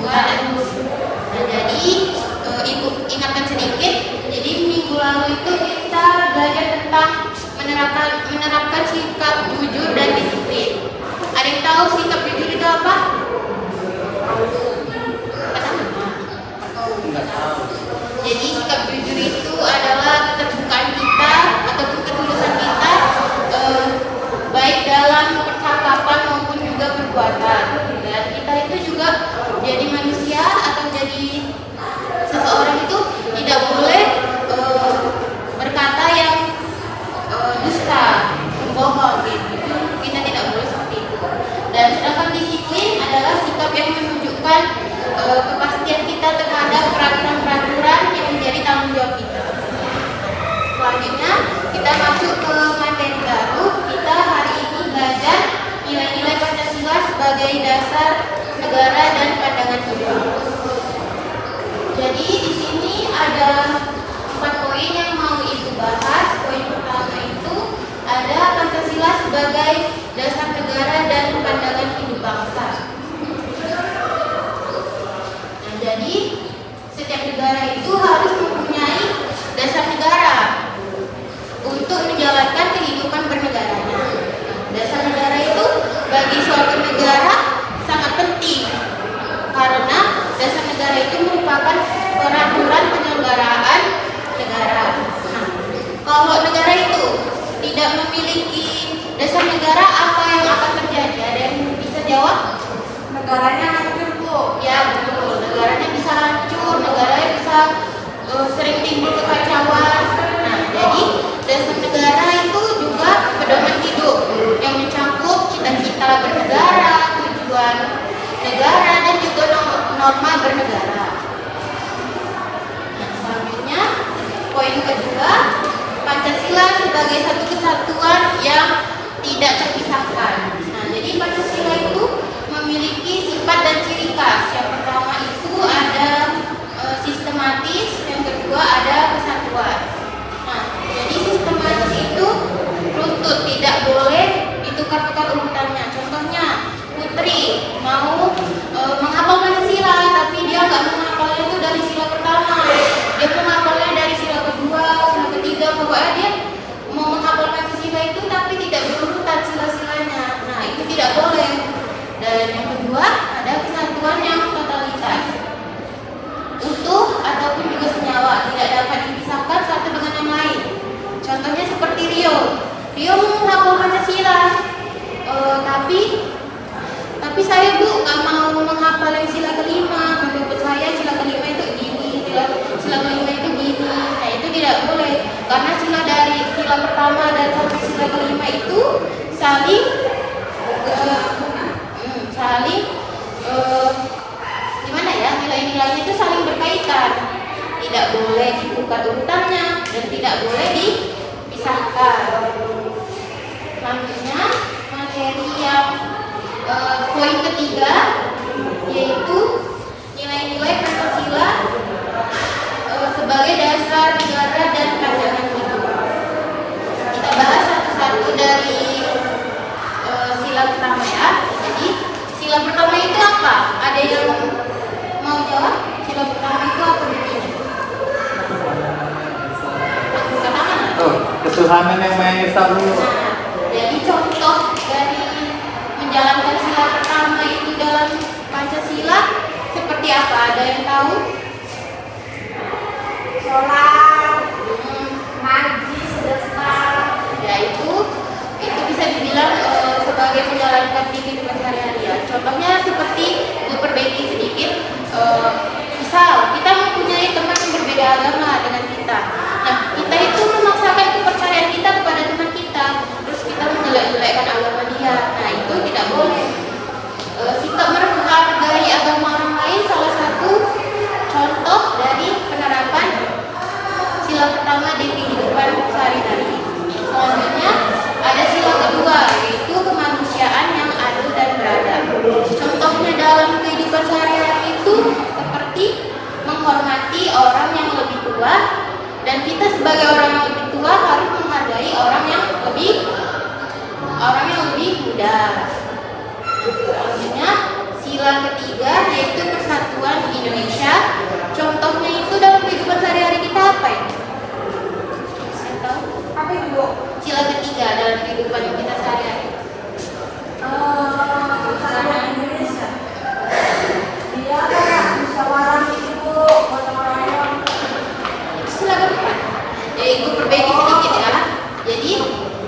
Nah, jadi ibu ingatkan sedikit. Jadi minggu lalu itu kita belajar tentang menerapkan sikap jujur dan disiplin. Ada yang tahu sikap jujur itu apa? Jadi sikap jujur itu adalah keterbukaan kita ataupun ketulusan kita, baik dalam percakapan maupun juga perbuatan. Dan kita itu juga jadi manusia atau jadi seseorang itu tidak boleh berkata yang dusta, bohong gitu. Kita tidak boleh seperti itu. Dan sedangkan disiplin adalah sikap yang menunjukkan kepastian kita terhadap peraturan-peraturan yang menjadi tanggung jawab kita. Selanjutnya kita masuk ke materi baru. Kita hari ini belajar nilai-nilai Pancasila sebagai dasar negara dan pandangan hidup. Jadi di sini ada 4 poin yang mau Ibu bahas. Poin pertama itu ada Pancasila sebagai dasar negara dan pandangan hidup bangsa. Nah, jadi setiap negara itu harus mempunyai dasar negara untuk menjalankan kehidupan bernegaranya. Dasar negara itu bagi suatu negara sangat penting karena dasar negara itu merupakan peraturan penyelenggaraan negara. Nah, kalau negara itu tidak memiliki dasar negara, apa yang akan terjadi? Ada yang bisa jawab? Negaranya hancur, Bu. Ya betul, negaranya bisa hancur, negaranya bisa sering timbul kekacauan. Nah, jadi dasar negara itu juga pedoman hidup yang mencakup cita-cita bernegara, tujuan negara, dan juga norma bernegara. Nah, selanjutnya poin kedua, Pancasila sebagai satu kesatuan yang tidak terpisahkan. Nah, jadi Pancasila itu memiliki sifat dan ciri khas. Yang pertama itu ada sistematis, yang kedua ada kesatuan. Nah, jadi sistematis itu runtut, tidak boleh ditukar-tukar urutannya. Contohnya, Putri mau menghafal Pancasila, tapi dia nggak menghafalnya itu dari sila pertama. Dia menghafalnya dari sila kedua, sila ketiga, pokoknya dia mau menghafal Pancasila itu tapi tidak berurutan sila-silanya. Nah, itu tidak boleh. Dan yang kedua ada kesatuan yang totalitas, utuh ataupun juga senyawa, tidak dapat dipisahkan satu dengan yang lain. Contohnya seperti Rio menghafal Pancasila, tapi saya, Bu, nggak mau menghafal yang sila kelima. Menurut saya sila kelima itu gini, sila kelima itu gini. Nah, itu tidak boleh karena sila pertama dan sampai sila kelima itu saling gimana ya, nilai-nilainya itu saling berkaitan, tidak boleh ditukar urutannya dan tidak boleh dipisahkan. Selanjutnya materi yang poin ketiga yaitu nilai-nilai Pancasila sebagai dasar negara dan pandangan hidup. Kita bahas satu-satu dari sila pertama ya. Jadi sila pertama itu apa? Ada yang mau jawab? Sila pertama itu apa bunyinya? Ketuhanan yang Maha Esa dulu. Nah, jadi contoh dari menjalankan sila pertama itu dalam Pancasila seperti apa? Ada yang tahu? Sholat, ngaji, sedekah. Ya, itu bisa dibilang sebagai menjalankan kehidupan sehari-hari ya. Contohnya seperti memperbaiki sedikit, misal kita mempunyai teman yang berbeda agama dengan kita. Nah, kita itu memaksakan kepercayaan kita kepada teman kita, terus kita menjelek-jelekkan agama dia. Nah, itu tidak boleh. Sikap menghargai agama orang lain salah satu contoh dari penerapan sila pertama di kehidupan sehari-hari. Selanjutnya ada sila kedua, yaitu kemanusiaan yang adil dan beradab. Contohnya dalam kehidupan sehari-hari itu seperti menghormati orang yang lebih tua, dan kita sebagai orang yang lebih tua harus menghargai orang yang lebih muda. Selanjutnya Sila ketiga yaitu persatuan Indonesia. Contohnya itu dalam kehidupan sehari-hari kita apa ya? Saya tahu. Apa itu, Bu? Sila ketiga dalam kehidupan kita sehari-hari. Persatuan Indonesia. Dia kayak musyawarah itu, Bu, gotong royong. Sila keempat. Ya, ikut perbaiki sedikit ya. Jadi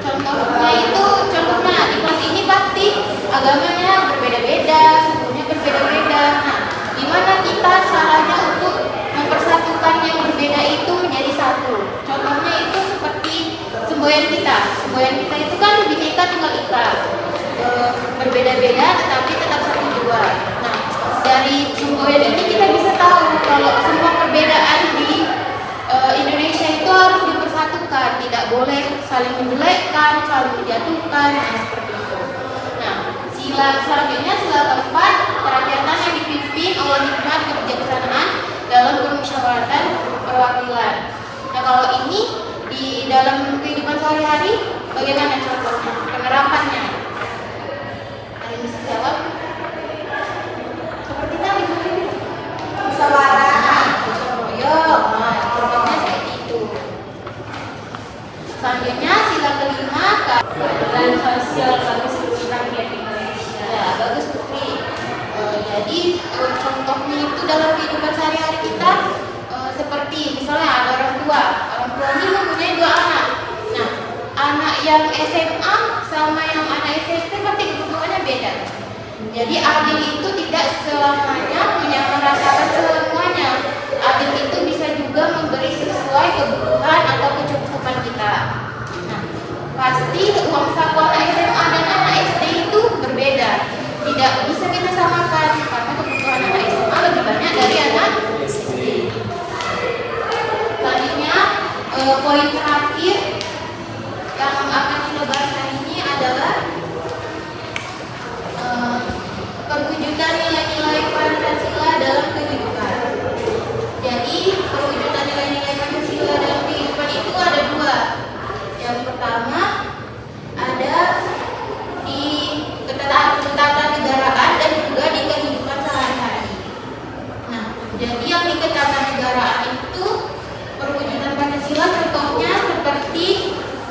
contohnya di kelas ini pasti agamanya berbeda-beda, sukunya berbeda-beda. Nah, gimana kita caranya untuk mempersatukan yang berbeda itu menjadi satu? Contohnya itu seperti semboyan kita. Semboyan kita itu kan Bhinneka Tunggal Ika. Berbeda-beda tetapi tetap satu jiwa. Nah, dari semboyan ini kita bisa tahu kalau semua perbedaan di Indonesia itu harus dipersatukan, tidak boleh saling menjelekkan, saling menjatuhkan, seperti itu. Nah, sila selanjutnya, sila keempat, kerakyatan yang dipimpin oleh hikmat kebijaksanaan dalam permusyawaratan perwakilan. Nah, kalau ini di dalam kehidupan sehari-hari, bagaimana contohnya, penerapannya? Ada yang bisa jawab? Seperti tadi mungkin. Musyawarah. Contohnya seperti itu. Selanjutnya sila kelima, keadilan sosial bagi seluruh rakyat Indonesia. Ya, bagus Putri. Jadi contohnya itu dalam kehidupan sehari-hari kita seperti misalnya ada orang tua ini mempunyai 2 anak. Nah, anak yang SMA sama yang anak SMP pasti kebutuhannya beda. Jadi adil itu tidak selamanya menyamarasakan semuanya. Adil itu bisa juga memberi sesuai kebutuhan atau kecukupan kita. Nah, pasti uang saku anak SMA dan anak SD itu berbeda. Tidak bisa kita samakan karena kebutuhan anak SMA lebih banyak dari anak SD. Selanjutnya, poin terakhir yang akan kita bahas hari ini adalah perwujudan nilai-nilai Pancasila dalam kehidupan. Jadi perwujudan nilai-nilai Pancasila dalam kehidupan itu ada 2. Yang pertama ada di ketatanegaraan dan juga di kehidupan sehari-hari. Nah, jadi yang di ketatanegaraan itu perwujudan Pancasila contohnya seperti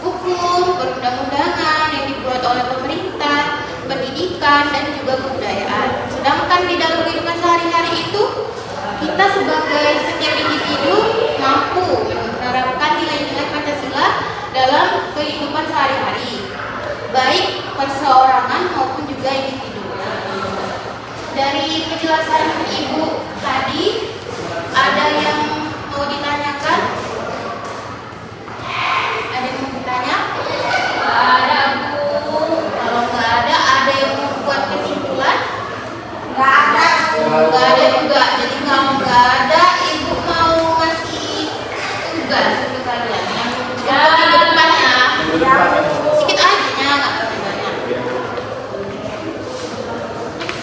hukum, perundang-undangan yang dibuat oleh pemerintah, pendidikan, dan juga kebudayaan. Sedangkan di dalam kehidupan sehari-hari itu kita sebagai setiap individu mampu menerapkan nilai-nilai Pancasila dalam kehidupan sehari-hari, baik perseorangan maupun juga individu. Dari penjelasan Ibu tadi, ada yang mau ditanyakan? Ada yang mau ditanya? Ada, Bu. Kalau nggak ada yang mau buat kesimpulan? Nggak ada. Nggak ada juga. Jadi kalau nggak ada, Ibu mau ngasih tugas untuk kalian yang minggu depannya. Sedikit aja, nggak terlalu banyak.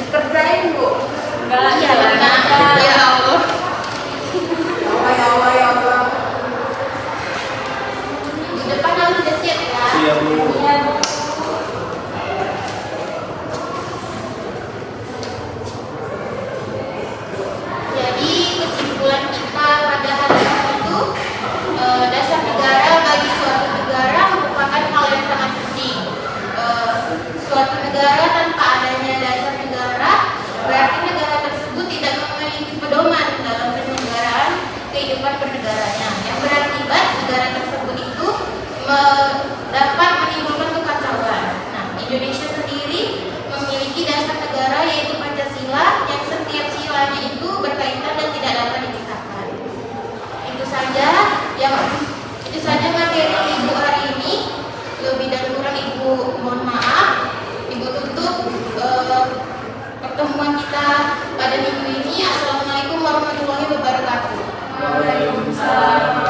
Kerjain, Bu. Iya, karena ya Allah. Ya Allah, ya Allah. Minggu depan harus udah siap ya. Iya, Bu. Iya, Bu. Jadi kesimpulan kita pada hari ini itu dasar negara bagi suatu negara merupakan hal yang sangat penting. Suatu negara tanpa adanya dasar negara berarti negara tersebut tidak memiliki pedoman dalam penyelenggaraan kehidupan bernegaranya, yang berakibat negara tersebut itu dapat menimbulkan kekacauan. Nah, Indonesia sendiri memiliki dasar negara yaitu Pancasila yang setiap silanya itu berkaitan dan tidak dapat dipisahkan. Itu saja materi Ibu hari ini. Lebih dan kurang Ibu mohon maaf. Ibu tutup pertemuan kita pada minggu ini. Assalamualaikum warahmatullahi wabarakatuh. Waalaikumsalam.